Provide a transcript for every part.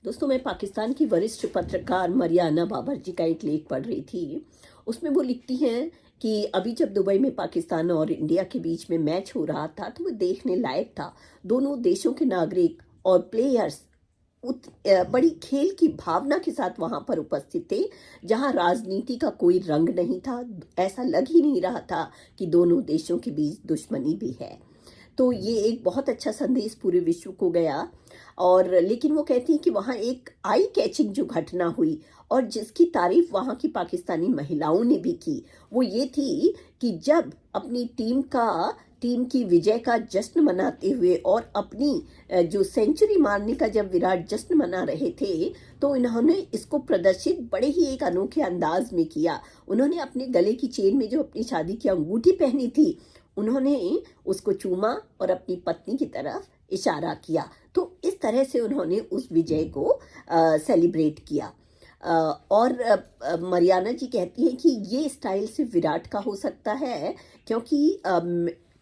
दोस्तों, मैं पाकिस्तान की वरिष्ठ पत्रकार मरियाना बाबरजी का एक लेख पढ़ रही थी। उसमें वो लिखती हैं कि अभी जब दुबई में पाकिस्तान और इंडिया के बीच में मैच हो रहा था तो वो देखने लायक था। दोनों देशों के नागरिक और प्लेयर्स बड़ी खेल की भावना के साथ वहां पर उपस्थित थे, जहां राजनीति का कोई रंग नहीं था। ऐसा लग ही नहीं रहा था कि दोनों देशों के बीच दुश्मनी भी है। तो ये एक बहुत अच्छा संदेश पूरे विश्व को गया। और लेकिन वो कहती हैं कि वहाँ एक आई कैचिंग जो घटना हुई और जिसकी तारीफ वहाँ की पाकिस्तानी महिलाओं ने भी की, वो ये थी कि जब अपनी टीम की विजय का जश्न मनाते हुए और अपनी जो सेंचुरी मारने का जब विराट जश्न मना रहे थे, तो इन्होंने इसको प्रदर्शित बड़े ही एक अनोखे अंदाज में किया। उन्होंने अपने गले की चेन में जो अपनी शादी की अंगूठी पहनी थी, उन्होंने उसको चूमा और अपनी पत्नी की तरफ इशारा किया। तो इस तरह से उन्होंने उस विजय को सेलिब्रेट किया। और मरियाना जी कहती हैं कि ये स्टाइल सिर्फ विराट का हो सकता है, क्योंकि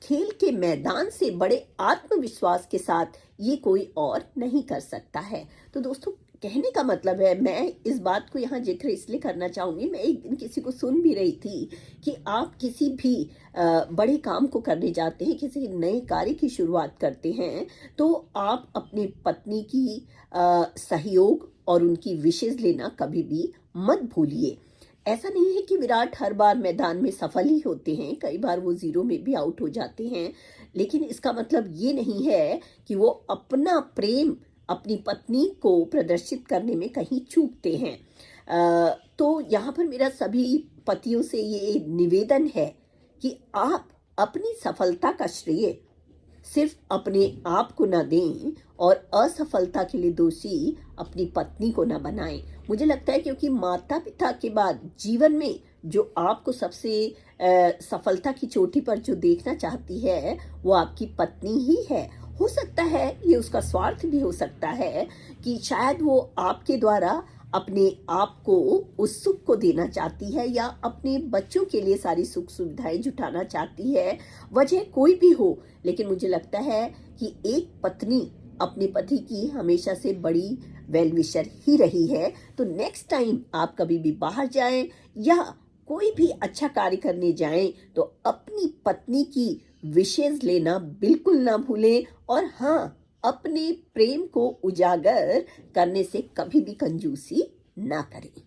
खेल के मैदान से बड़े आत्मविश्वास के साथ ये कोई और नहीं कर सकता है। तो दोस्तों, कहने का मतलब है, मैं इस बात को यहाँ जिक्र इसलिए करना चाहूँगी, मैं एक दिन किसी को सुन भी रही थी कि आप किसी भी बड़े काम को करने जाते हैं, किसी नए कार्य की शुरुआत करते हैं, तो आप अपनी पत्नी की सहयोग और उनकी विशेष लेना कभी भी मत भूलिए। ऐसा नहीं है कि विराट हर बार मैदान में सफल ही होते हैं, कई बार वो जीरो में भी आउट हो जाते हैं, लेकिन इसका मतलब ये नहीं है कि वो अपना प्रेम अपनी पत्नी को प्रदर्शित करने में कहीं चूकते हैं। तो यहाँ पर मेरा सभी पतियों से ये निवेदन है कि आप अपनी सफलता का श्रेय सिर्फ अपने आप को न दें और असफलता के लिए दोषी अपनी पत्नी को न बनाएं। मुझे लगता है क्योंकि माता पिता के बाद जीवन में जो आपको सबसे सफलता की चोटी पर जो देखना चाहती है, वो आपकी पत्नी ही है। हो सकता है ये उसका स्वार्थ भी हो सकता है कि शायद वो आपके द्वारा अपने आप को उस सुख को देना चाहती है या अपने बच्चों के लिए सारी सुख सुविधाएं जुटाना चाहती है। वजह कोई भी हो, लेकिन मुझे लगता है कि एक पत्नी अपने पति की हमेशा से बड़ी वेल विशर ही रही है। तो नेक्स्ट टाइम आप कभी भी बाहर जाएं या कोई भी अच्छा कार्य करने जाएं, तो अपनी पत्नी की विशेष लेना बिल्कुल ना भूलें। और हाँ, अपने प्रेम को उजागर करने से कभी भी कंजूसी ना करें।